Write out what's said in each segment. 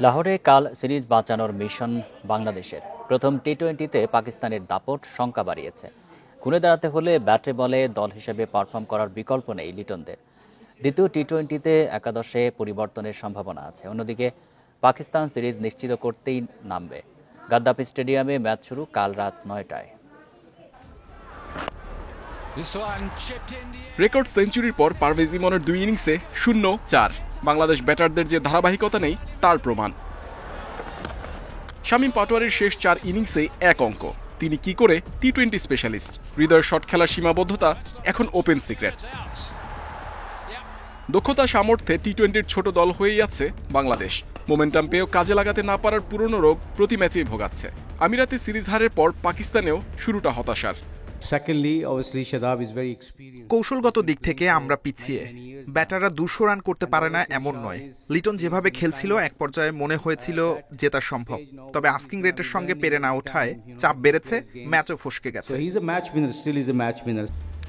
লাহোরে কাল সিরিজ বাঁচানোর মিশন বাংলাদেশের। প্রথম টি-20তে পাকিস্তানের দাপট শঙ্কা বাড়িয়েছে। ঘুরে দাঁড়াতে হলে ব্যাটে বলে দল হিসেবে পারফর্ম করার বিকল্প নেই লিটনদের। দ্বিতীয় টি-20তে একাদশে পরিবর্তনের সম্ভাবনা আছে। অন্যদিকে পাকিস্তান সিরিজ নিশ্চিত করতেই নামবে। গাদ্দাফি স্টেডিয়ামে ম্যাচ শুরু কাল রাত 9টায়। রেকর্ড সেঞ্চুরির পর পারভেজ ইমনের 2 ইনিংসে 0-4। বাংলাদেশ ব্যাটারদের যে ধারাবাহিকতা নেই তার প্রমাণ। শামীম পাটোয়ারির শেষ 4 ইনিংসেই 1 অঙ্ক। তিনি কি করে টি-20 স্পেশালিস্ট? হৃদয়ের শট খেলার সীমাবদ্ধতা এখন ওপেন সিক্রেট। দক্ষতা সামর্থ্যে টি-20-র ছোট দল হয়েই আছে বাংলাদেশ। মোমেন্টাম পেয়েও কাজে লাগাতে না পারার পুরনো রোগ প্রতি ম্যাচেই ভোগাচ্ছে। আমিরাতে সিরিজ হারের পর পাকিস্তানেও শুরুটা হতাশার। কৌশলগত দিক থেকে আমরা পিছিয়ে। ব্যাটাররা 200 রান করতে পারে না এমন নয়। লিটন যেভাবে খেলছিল এক পর্যায়ে মনে হয়েছিল জেতা সম্ভব, তবে আস্কিং রেটের সঙ্গে পেরে না ওঠায় চাপ বেড়েছে, ম্যাচও ফসকে গেছে।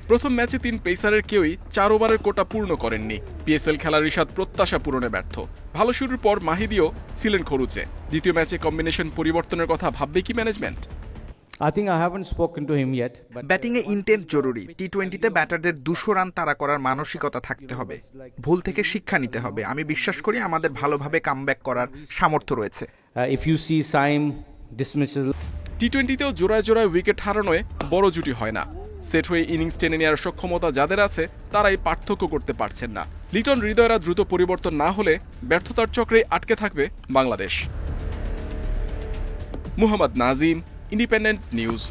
প্রথম ম্যাচে 3 পেসারের কেউই 4 ওভারের কোটা পূর্ণ করেননি। পিএসএল খেলার রিশাদ প্রত্যাশা পূরণে ব্যর্থ। ভালো শুরুর পর মাহিদিও ছিলেন খরুচে। দ্বিতীয় ম্যাচে কম্বিনেশন পরিবর্তনের কথা ভাববে কি ম্যানেজমেন্ট? ব্যাটিংয়ে ইন্টেন্ট জরুরি। টি-20তে ব্যাটারদের 200 রান তাড়া করার মানসিকতা থাকতে হবে। ভুল থেকে শিক্ষা নিতে হবে। আমি বিশ্বাস করি আমাদের ভালোভাবে কামব্যাক করার সামর্থ্য রয়েছে। টি-20তেও জোড়ায় জোড়ায় উইকেট হারানোয় বড় জুটি হয় না। সেট হয়ে ইনিংস টেনে নেওয়ার সক্ষমতা যাদের আছে তারাই পার্থক্য করতে পারছেন না। লিটন হৃদয়রা দ্রুত পরিবর্তন না হলে ব্যর্থতার চক্রে আটকে থাকবে বাংলাদেশ। Muhammad Nazim, Independent news.